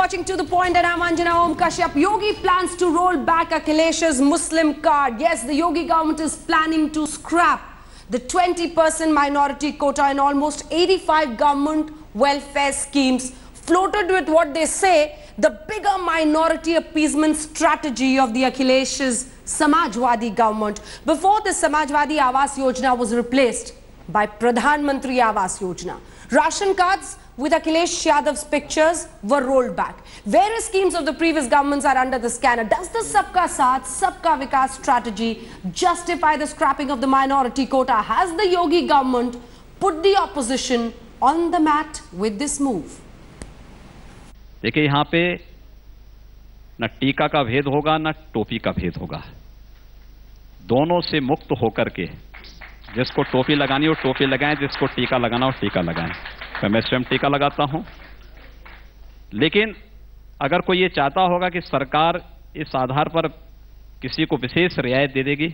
watching To The Point and I'm Anjana Om Kashyap. Yogi plans to roll back Akhilesh's Muslim card. Yes, the Yogi government is planning to scrap the 20% minority quota in almost 85 government welfare schemes, floated with what they say the bigger minority appeasement strategy of the Akhilesh's Samajwadi government. Before the Samajwadi Awas Yojana was replaced by Pradhan Mantri Awas Yojana, ration cards with Akhilesh Yadav's pictures were rolled back. Various schemes of the previous governments are under the scanner. Does the Sabka Saath, Sabka Vikas strategy justify the scrapping of the minority quota? Has the Yogi government put the opposition on the mat with this move? देखिए, यहाँ पे न टीका का भेद होगा न टोपी का भेद होगा। दोनों से मुक्त होकर के जिसको टोपी लगानी हो टोपी लगाएं, जिसको टीका लगाना हो टीका लगाएं। मैं स्वयं टीका लगाता हूं, लेकिन अगर कोई ये चाहता होगा कि सरकार इस आधार पर किसी को विशेष रियायत दे देगी,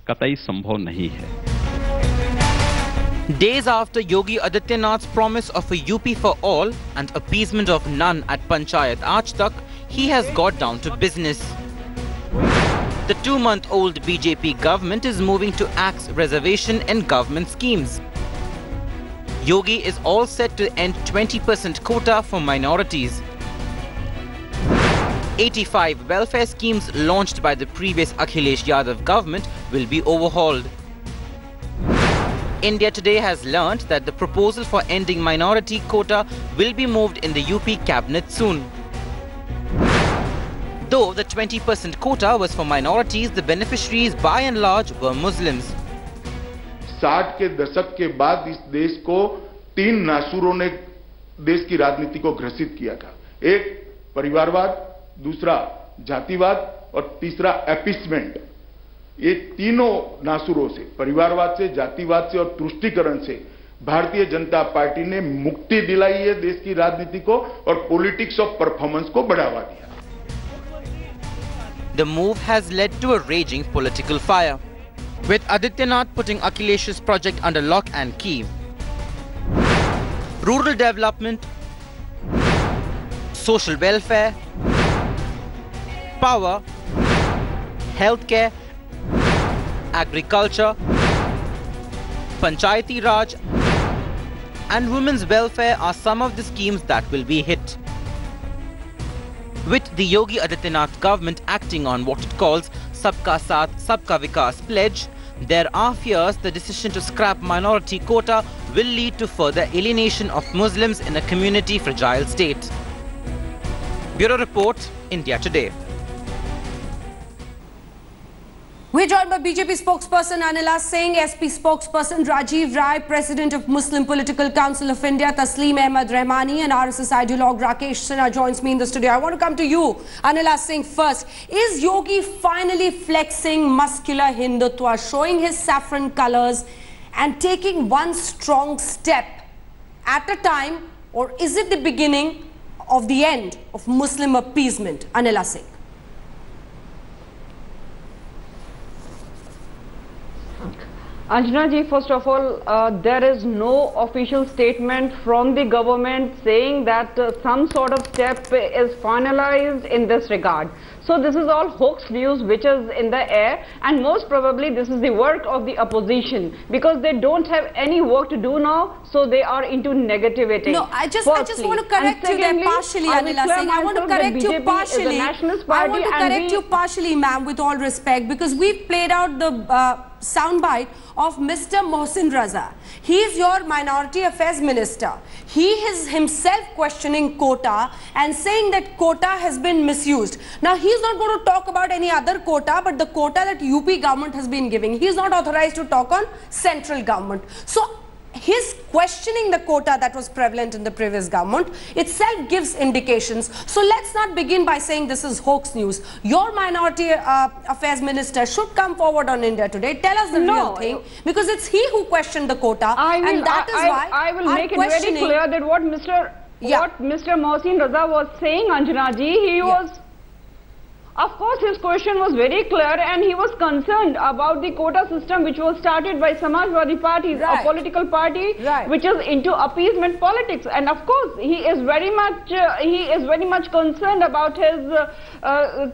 कतई संभव नहीं है। Days after Yogi Adityanath's promise of a UP for all and appeasement of none at Panchayat Aaj Tak, he has got down to business. The 2-month-old BJP government is moving to axe reservation in government schemes. Yogi is all set to end 20% quota for minorities. 85 welfare schemes launched by the previous Akhilesh Yadav government will be overhauled. India Today has learnt that the proposal for ending minority quota will be moved in the UP cabinet soon. Though the 20% quota was for minorities, the beneficiaries by and large were Muslims. 60 के दशक के बाद इस देश को 3 नासूरों ने देश की राजनीति को ग्रसित किया था। एक परिवारवाद, दूसरा जातिवाद और तीसरा एपिसमेंट। ये तीनों नासूरों से, परिवारवाद से, जातिवाद से और तुष्टीकरण से भारतीय जनता पार्टी ने मुक्ति दिलाई है देश की राजनीति को और पॉलिटिक्स ऑफ परफॉर्मेंस को बढ़ावा दिया। The move has led to a raging political fire, with Adityanath putting Akhilesh's project under lock and key. Rural development, social welfare, power, healthcare, agriculture, Panchayati Raj and women's welfare are some of the schemes that will be hit. With the Yogi Adityanath government acting on what it calls Sabka Saath, Sabka Vikas pledge, there are fears the decision to scrap minority quota will lead to further alienation of Muslims in a community fragile state. Bureau Report, India Today. We're joined by BJP spokesperson Anila Singh, SP spokesperson Rajiv Rai, President of Muslim Political Council of India Tasleem Ahmad Rahmani and RSS ideologue Rakesh Sinha joins me in the studio. I want to come to you, Anila Singh, first. Is Yogi finally flexing muscular Hindutva, showing his saffron colours and taking one strong step at a time, or is it the beginning of the end of Muslim appeasement? Anila Singh. Anjana ji, first of all, there is no official statement from the government saying that some sort of step is finalized in this regard. So this is all hoax news which is in the air, and most probably this is the work of the opposition because they don't have any work to do now, so they are into negativity. No, I just want to correct you there partially, Anila Singh. I want to correct you partially. I want to correct you partially, ma'am, with all respect, because we've played out the soundbite of Mr. Mohsin Raza. He is your Minority Affairs Minister. He is himself questioning quota and saying that quota has been misused. Now, he is not going to talk about any other quota, but the quota that UP government has been giving. He is not authorized to talk on central government. So, his questioning the quota that was prevalent in the previous government itself gives indications. So let's not begin by saying this is hoax news. Your Minority Affairs Minister should come forward on India Today. Tell us the real thing, because it's he who questioned the quota, and that is why I will make it very clear that what Mr. Mohsin Raza was saying, Anjana ji, he was Of course, his question was very clear, and he was concerned about the quota system which was started by Samajwadi Party, a political party which is into appeasement politics. And of course, he is very much concerned about his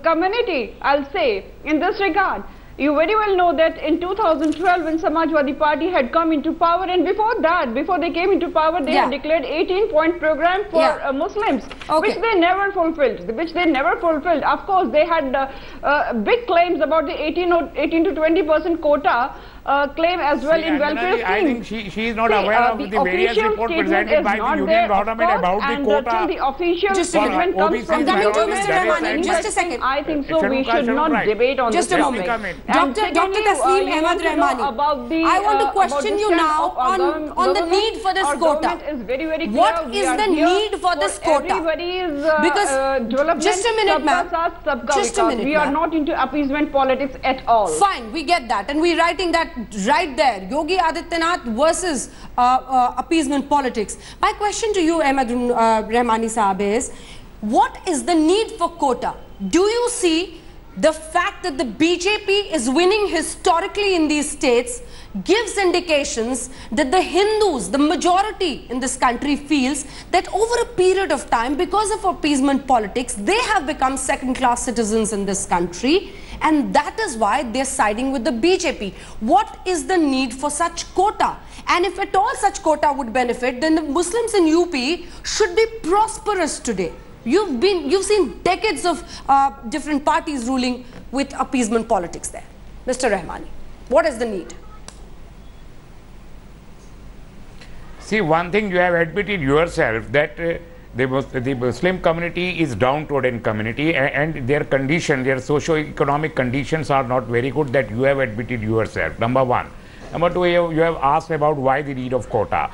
community, I'll say, in this regard. You very well know that in 2012, when Samajwadi Party had come into power, and before that, before they came into power, they had declared 18-point program for Muslims, which they never fulfilled. Of course, they had big claims about the 18 to 20% quota claim as well in welfare scheme. I think she is not aware of the various reports presented by the union government about the quota. Until the official statement comes from the government, just a second. I think so. We should not debate on this topic. Dr. Tasneem Ahmad Rahmani, I want to question you now on the need for this quota. What is the need for this quota? Because just a minute, ma'am. Just a minute. We are not into appeasement politics at all. Fine, we get that, and we're writing that right there. Yogi Adityanath versus appeasement politics. My question to you, Ahmad Rahmani Saab, is what is the need for quota? Do you see the fact that the BJP is winning historically in these states gives indications that the Hindus, the majority in this country, feels that over a period of time, because of appeasement politics, they have become second-class citizens in this country, and that is why they're siding with the BJP. What is the need for such quota? And if at all such quota would benefit, then the Muslims in UP should be prosperous today. You've seen decades of different parties ruling with appeasement politics there. Mr. Rahmani, what is the need? See, one thing you have admitted yourself that the Muslim community is downtrodden community, and their condition, their socio-economic conditions are not very good, that you have admitted yourself, number one. Number two, you have asked about why the need of quota.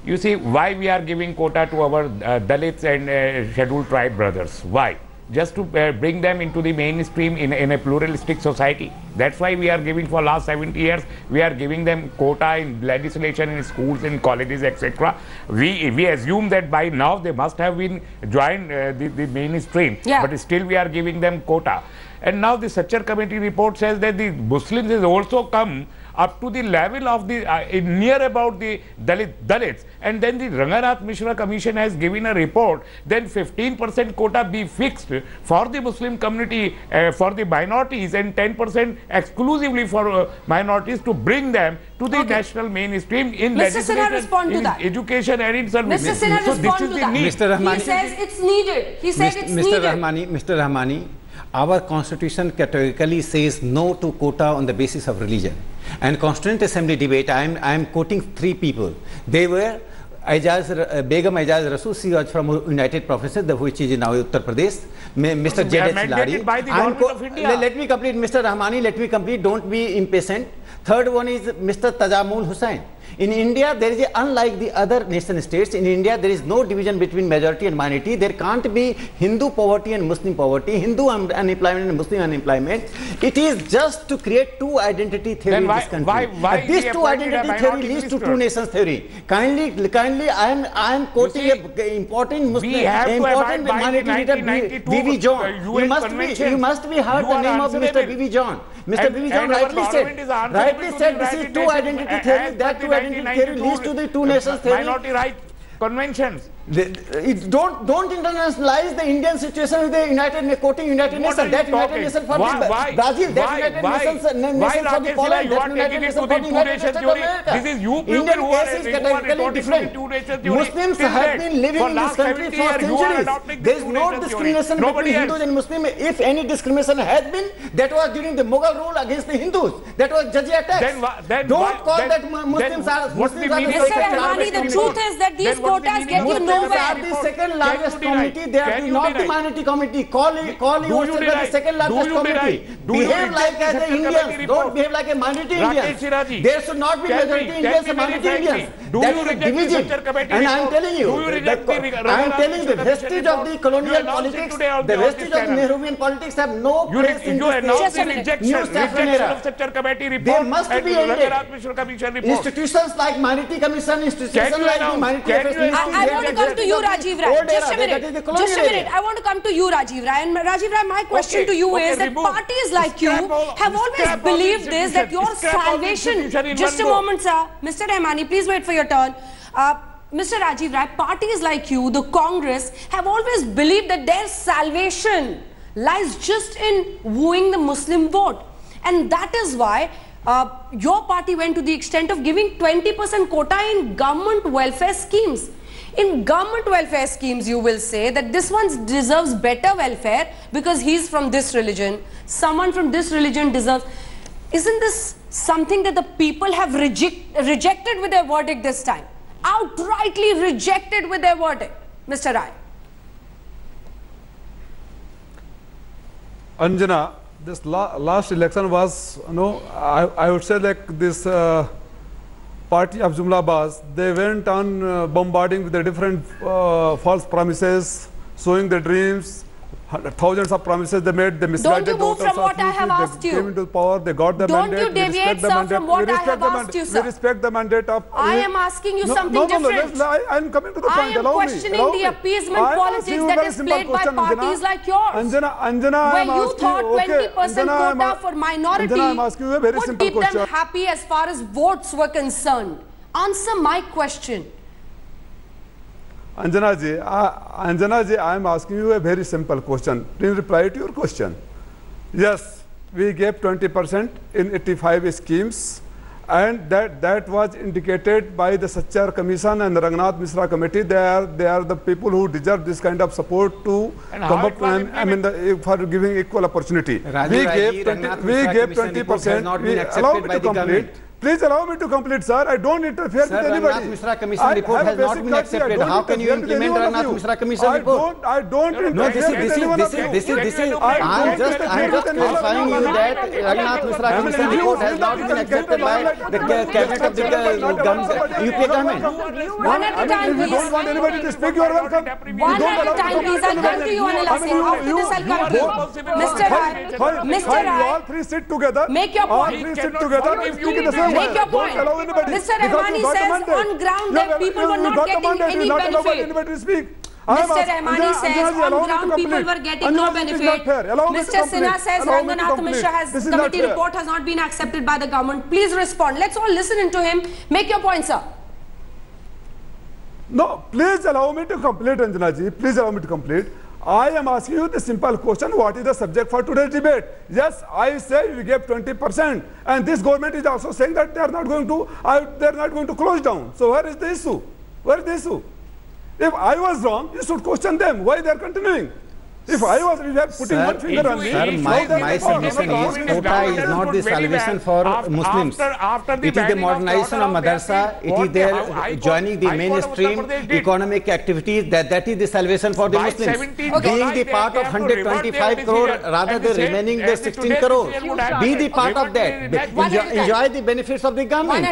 You see, why we are giving quota to our Dalits and scheduled tribe brothers? Why? Just to bring them into the mainstream in a pluralistic society. That's why we are giving, for last 70 years, we are giving them quota in legislation, in schools, in colleges, etc. We assume that by now they must have been joined the mainstream, but still we are giving them quota. And now the Sachar Committee report says that the Muslims has also come up to the level of the near about the Dalits, and then the Ranganath Mishra Commission has given a report, then 15% quota be fixed for the Muslim community, for the minorities, and 10% exclusively for minorities, to bring them to the national mainstream in legislation, in education and in services. Mr. Sinha, respond to that. Mr. Rahmani, he says it's needed. He said it's needed. Mr. Rahmani, our constitution categorically says no to quota on the basis of religion. And Constituent Assembly debate, I am quoting three people. They were Begum Aijaz Rasul, she was from United Provinces, which is in now Uttar Pradesh. Mr. J.H. Lari. Let me complete, Mr. Rahmani, let me complete, don't be impatient. Third one is Mr. Tajamul Hussain. In India, there is unlike the other nation states, in India there is no division between majority and minority. There can't be Hindu poverty and Muslim poverty, Hindu unemployment and Muslim unemployment. It is just to create two identity theory in this country. This two identity theory leads to two nations theory. Kindly, I am quoting an important Muslim, important minority leader, B.V. John. You must be heard the name of Mr. B.V. John. Mr. B.V. John rightly said this is two identity theory, that two identity theory leads to the two nations theory. Minority rights conventions. Don't internationalize the Indian situation with the quoting United Nations. That United Nations for Brazil, that United Nations for the Poland, that United Nations for the United States of America. This is you Indian case is categorically different. Muslims have been living in this country for centuries. There is no discrimination between Hindus and Muslims. If any discrimination has been, that was during the Mughal rule against the Hindus. That was Jizya tax. Don't call that Muslims are Mr. Rahmani, the truth is that these quotas get you nowhere. They are the second largest committee. They are not the minority committee. Call yourself the second largest committee. Behave like the Indians. Don't behave like a minority Indians. There should not be majority Indians and minority Indians. that is division. And I am telling you, I am telling the vestige of the colonial politics, the vestige of the Nehruvian politics have no place in this new Saffron era. They must be ended. Institutions like Minority Commission, institutions like the Minority Affairs Ministry. I want to come to you, Rajiv Rai. Just a minute. Just a minute. I want to come to you, Rajiv Rai. And Rajiv Rai, my question to you is that parties like you have always believed this, that your salvation... Just a moment, sir. Mr. Rahmani, please wait for your turn. Mr. Rajiv Rai, parties like you, the Congress, have always believed that their salvation lies just in wooing the Muslim vote. And that is why your party went to the extent of giving 20% quota in government welfare schemes. In government welfare schemes, you will say that this one deserves better welfare because he's from this religion. Someone from this religion deserves... Isn't this something that the people have rejected with their verdict this time? Outrightly rejected with their verdict, Mr. Rai. Anjana, this last election was, I would say like this party of Jumlabaz, they went on bombarding with the different false promises, sowing their dreams. Thousands of promises they made, they misled the voters. Don't you move from what I have asked you. They came into power, they got the mandate. Don't you deviate, sir, from what I have asked you, sir. We respect the mandate of... I am asking you something different. No, I'm coming to the point. I am questioning the appeasement politics that is played by parties like yours. Anjana, where you thought 20% quota for minority would keep them happy as far as votes were concerned. Answer my question. Anjana ji, I am asking you a very simple question. Please reply to your question. Yes, we gave 20% in 85 schemes, and that was indicated by the Sachar Commission and the Rangnath Mishra Committee. They are the people who deserve this kind of support to come up for giving equal opportunity. We gave 20%. Allow me to complete. Please allow me to complete, sir. I don't interfere with anybody. Rangnath Mishra Commission report has not been accepted. How can you implement Rangnath Mishra Commission report? I don't interfere with anyone of you. I'm just clarifying you that Rangnath Mishra Commission report has not been accepted by the cabinet of the UP government. One at a time, please. If you don't want anybody to speak, you are welcome. One at a time, please. I'll come to you, Anila Singh. After this, I'll come to you. Mr. Rai, all three sit together. Make your point. All three sit together and speak in the same. Make your point. Mr. Rahmani says on ground that people were not getting any benefit. Mr. Rahmani says on ground people were getting no benefit. Mr. Sinha says Ranganath Mishra's committee report has not been accepted by the government. Please respond. Let's all listen into him. Make your point, sir. No, please allow me to complete, Anjana ji. Please allow me to complete. I am asking you the simple question, what is the subject for today's debate? Yes, I say we gave 20%, and this government is also saying that they are not going to close down. So where is the issue? Where is the issue? If I was wrong, you should question them why they are continuing. If I was putting one finger on me, sir, my submission is quota is not the salvation for Muslims. It is the modernization of madrasa. It is their joining the mainstream economic activities. That is the salvation for the Muslims. Being the part of 125 crore rather than remaining the 16 crore. Be the part of that. Enjoy the benefits of the government.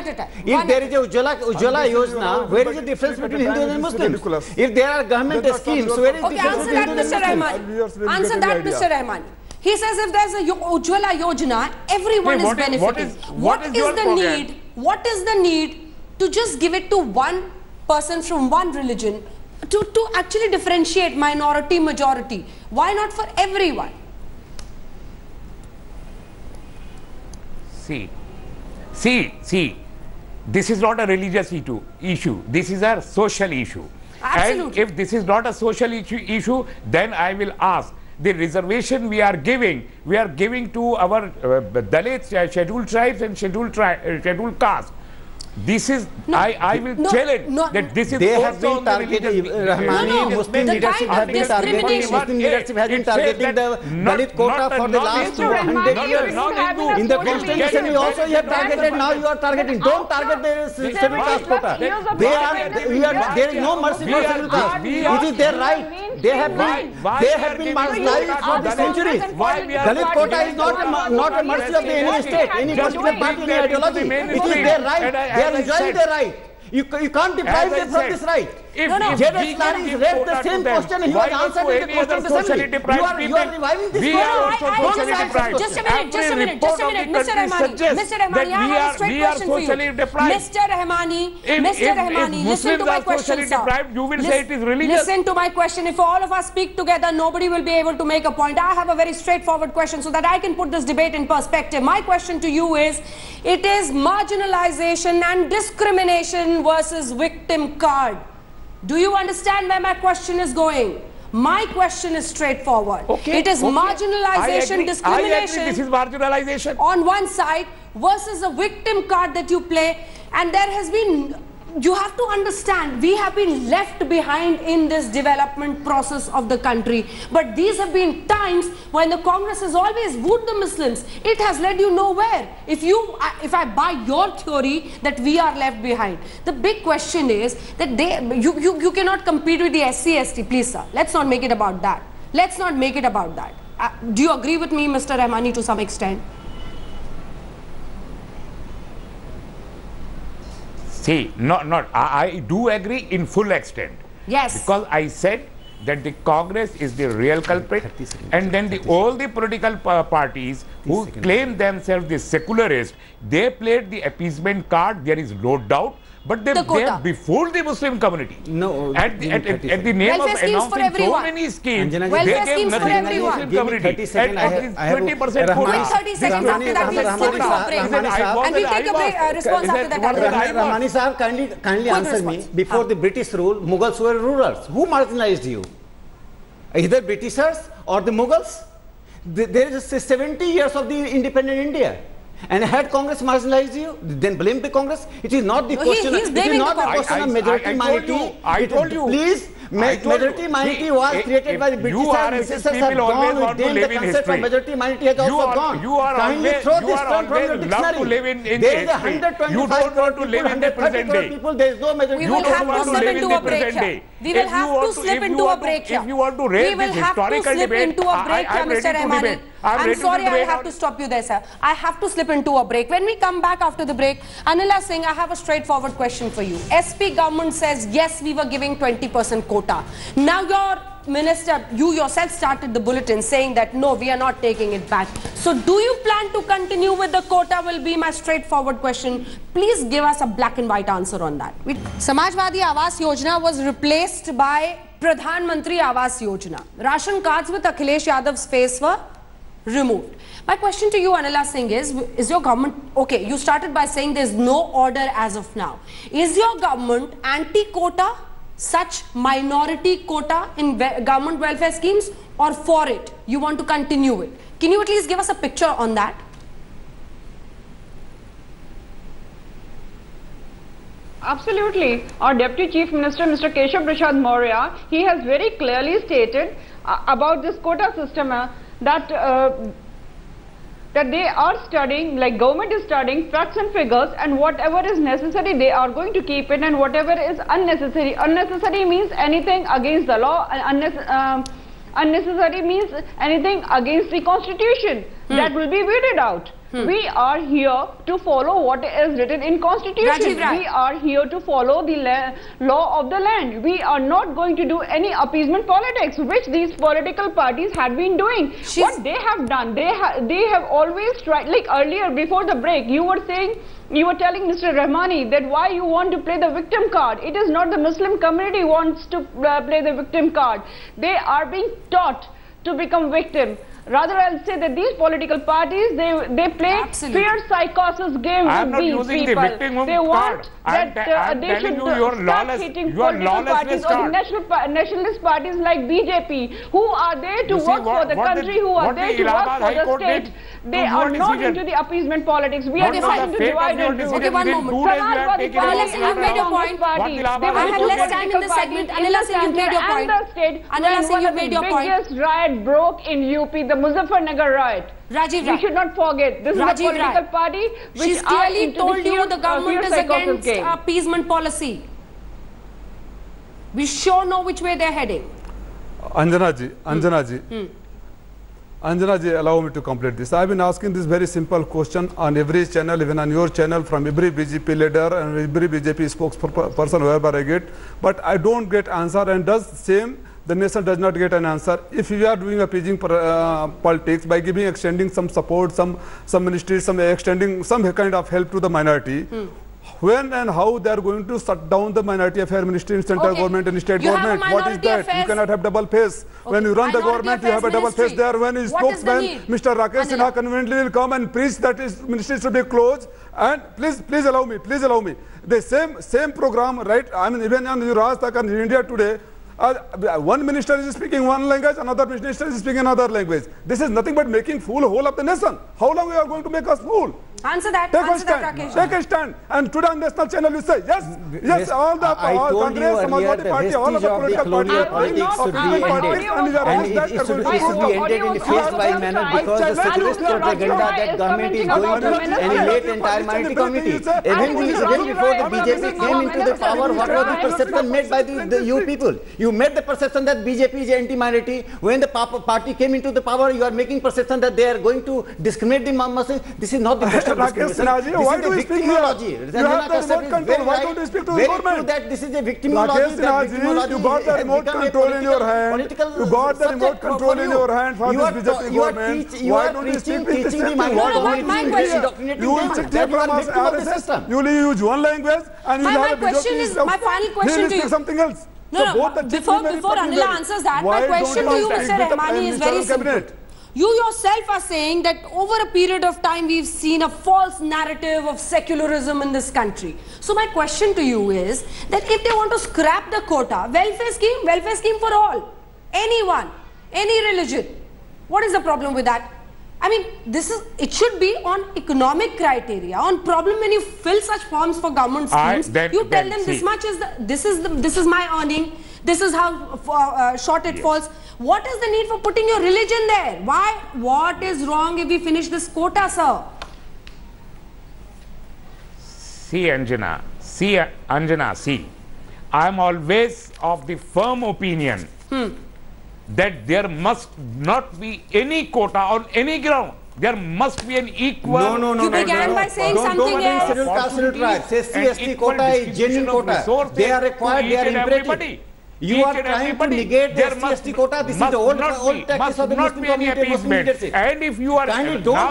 If there is a Ujjwala Yojana, where is the difference between Hindus and Muslims? If there are government schemes, where is the difference between Hindus and Muslims? Answer that, Mr. Rahmani. He says if there's a Ujjwala Yojana, everyone is benefiting. What is the need to just give it to one person from one religion to actually differentiate minority, majority? Why not for everyone? See, this is not a religious issue. This is a social issue. Absolutely. And if this is not a social issue, then I will ask, the reservation we are giving to our Dalits, scheduled tribes and scheduled castes. This is, I will challenge that this is they have been targeted. Rahmani, Muslim leadership has been targeting. Muslim leadership has been targeting the Dalit quota for the last 200 years. In the constitution, you also have targeted. Now you are targeting. Don't target the scheduled caste quota. There is no mercy for scheduled caste. It is their right. They have been marginalized for the centuries. Dalit quota is not a mercy of any state, any particular party, any ideology. It is their right. They are enjoying their right. You can't deprive them from this right. If J.D. Lani raised the same question, he was answered in the Constitutional Assembly. You are reviving this question. Just a minute, Mr. Rahmani, I have a straight question for you. Mr. Rahmani, listen to my question, sir. You will say it is religious. Listen to my question. If all of us speak together, nobody will be able to make a point. I have a very straightforward question so that I can put this debate in perspective. My question to you is, it is marginalization and discrimination versus victim card. Do you understand where my question is going? My question is straightforward. It is marginalization, discrimination. This is marginalization on one side versus a victim card that you play, and there has been, you have to understand, we have been left behind in this development process of the country. But these have been times when the Congress has always wooed the Muslims. It has led you nowhere. If I buy your theory that we are left behind, the big question is that you cannot compete with the SC/ST. Please, sir, let's not make it about that. Let's not make it about that. Do you agree with me, Mr. Rahmani, to some extent? See, I do agree in full extent. Yes. Because I said that the Congress is the real culprit, and then all the political parties who claim themselves the secularists, they played the appeasement card, there is no doubt. But they befooled the Muslim community. No. At the name of announcing so many schemes, they gave nothing to the Muslim community. 30 seconds. I have 20% quota. 30 seconds after that, we'll slip into a break. And we'll take a response after that. Rahmani Sahab, kindly answer me. Before the British rule, Mughals were rulers. Who marginalized you? Either Britishers or the Mughals? There is 70 years of the independent India. And had Congress marginalized you, then blame the Congress. It is not the question. It is not the question of majority minority. I told you. Please, majority minority was created by the Britishers. Britishers have gone with them. The concept of majority minority has also gone. Kindly throw this term from your dictionary. There is 125 crore people, 130 crore people. There is no majority. We will have to slip into a break here. We will have to slip into a break here. If you want to raise this historical debate, I am ready to debate. I'm sorry, I have to stop you there, sir. I have to slip into a break. When we come back after the break, Anila Singh, I have a straightforward question for you. SP government says, yes, we were giving 20% quota. Now your minister, you yourself started the bulletin saying that, no, we are not taking it back. So do you plan to continue with the quota will be my straightforward question. Please give us a black and white answer on that. Samajwadi Awas Yojana was replaced by Pradhan Mantri Awas Yojana. Ration cards with Akhilesh Yadav's face were removed. My question to you, Anila Singh, is your government, okay, you started by saying there's no order as of now. Is your government anti-quota, such minority quota in government welfare schemes, or for it? You want to continue it? Can you at least give us a picture on that? Absolutely. Our Deputy Chief Minister, Mr. Keshav Prasad Maurya, he has very clearly stated about this quota system that they are studying, like government is studying facts and figures, and whatever is necessary they are going to keep it, and whatever is unnecessary. Unnecessary means anything against the law, and unnecessary means anything against the constitution. That will be weeded out. We are here to follow what is written in constitution. We are here to follow the law of the land. We are not going to do any appeasement politics, which these political parties had been doing. What they have done, they have always tried, like earlier before the break, you were saying, you were telling Mr. Rahmani that why you want to play the victim card. It is not the Muslim community wants to play the victim card. They are being taught to become victim. Rather, I'll say that these political parties, they play fear psychosis game with these people. They want that they should start hitting political parties or nationalist parties like BJP, who are there to work for the country, who are there to work for the state. They are not into the appeasement politics. We are trying to divide and rule. Okay, one moment. Samajwadi Party, you've made your point. I had less time in this segment. Anila Singh, you've made your point. Anila Singh, you've made your point. The biggest riot broke in UP, the Muzaffarnagar riot. Rajiv, we should not forget. This is a political party which she's clearly told you the government is against appeasement policy. We sure know which way they're heading. Anjana ji, Anjana ji, allow me to complete this. I've been asking this very simple question on every channel, even on your channel, from every BJP leader and every BJP spokesperson, whoever I get, but I don't get answer, and does same, the nation does not get an answer. If you are doing appeasing politics by extending some support, some ministries, extending some kind of help to the minority, when and how they are going to shut down the minority affairs ministry in central government and state government? What is that? You cannot have double face. When you run the government, you have a double face there. When his spokesman, Mr. Rakesh Sinha, conveniently will come and preach that his ministry should be closed. And please allow me. The same program, right? I mean, even on Raj Tak in India today, one minister is speaking one language, another minister is speaking another language. This is nothing but making fool whole of the nation. How long you are going to make us fool? Answer that, Rakesh. Take a stand. And today on national channel you say, yes, all the Congress, Samajwadi Party, all of the political parties, it should be ended in a phase-wise manner, because the secularist propaganda that government is going to annihilate the entire minority community. Even before the BJP came into the power, what was the perception made by the you people? You made the perception that BJP is anti-minority. When the party came into the power, you are making perception that they are going to discriminate the masses. This is not the question. Rakesh Sinha ji, why do you speak here? You have the remote control. Why don't you speak to the government? That this is a victimology. Rakesh Sinha ji, you got the remote control in your hand. You got the remote control in your hand for this BJP government. Why don't you speak with the same You will sit here from us RSS. You will use one language and you will have a BJP. My final question to you. Something else. No. Before Anila answers that, my question to you, Mr. Rahmani, is very simple. You yourself are saying that over a period of time we've seen a false narrative of secularism in this country. So my question to you is that if they want to scrap the quota, welfare scheme for all, anyone, any religion, what is the problem with that? I mean, it should be on economic criteria, on problem when you fill such forms for government schemes. You tell them this is my earning, this is how short it falls. What is the need for putting your religion there? Why? What is wrong if we finish this quota, sir? See, Anjana, I am always of the firm opinion that there must not be any quota on any ground. There must be an equal... No. You began by saying something else. Scheduled caste, scheduled tribe. CST quota is genuine quota. They are required, they are imperative. You are trying to negate the SC quota. This is the old practice of the Muslim community, Muslim leadership. And if you are now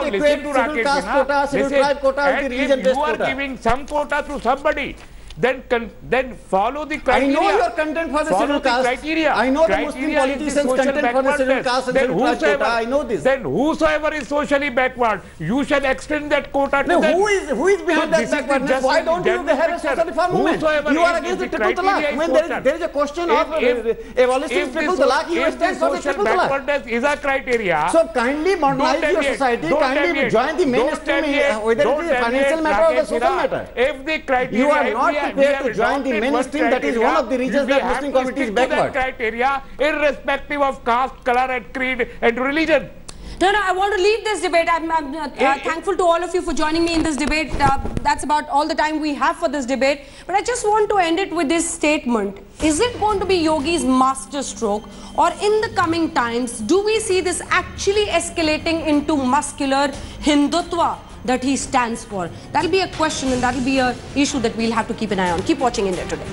listen to Rakesh Sinha, scheduled tribe quota, and if you are giving some quota to somebody, then follow the criteria. I know your content for the scheduled caste. I know the Muslim politicians' content for the scheduled caste and scheduled tribe quota. I know this. Then whosoever is socially backward, you shall extend that quota to them. Who is behind that backwardness? Why don't you have a social reform movement? You are against the triple talaq. When there is a question of abolishing triple talaq, you stand for the triple talaq. Backwardness is a criteria. So kindly modernize your society, kindly join the mainstream, whether it is a financial matter or a social matter. If the criteria, you are not prepared to join the mainstream, that is one of the reasons that Muslim community is backward. Criteria, irrespective of caste, color, and creed, and religion. No, I want to leave this debate. I'm thankful to all of you for joining me in this debate. That's about all the time we have for this debate. But I just want to end it with this statement. Is it going to be Yogi's master stroke, or in the coming times, do we see this actually escalating into muscular Hindutva that he stands for? That'll be a question, and that'll be an issue that we'll have to keep an eye on. Keep watching India Today.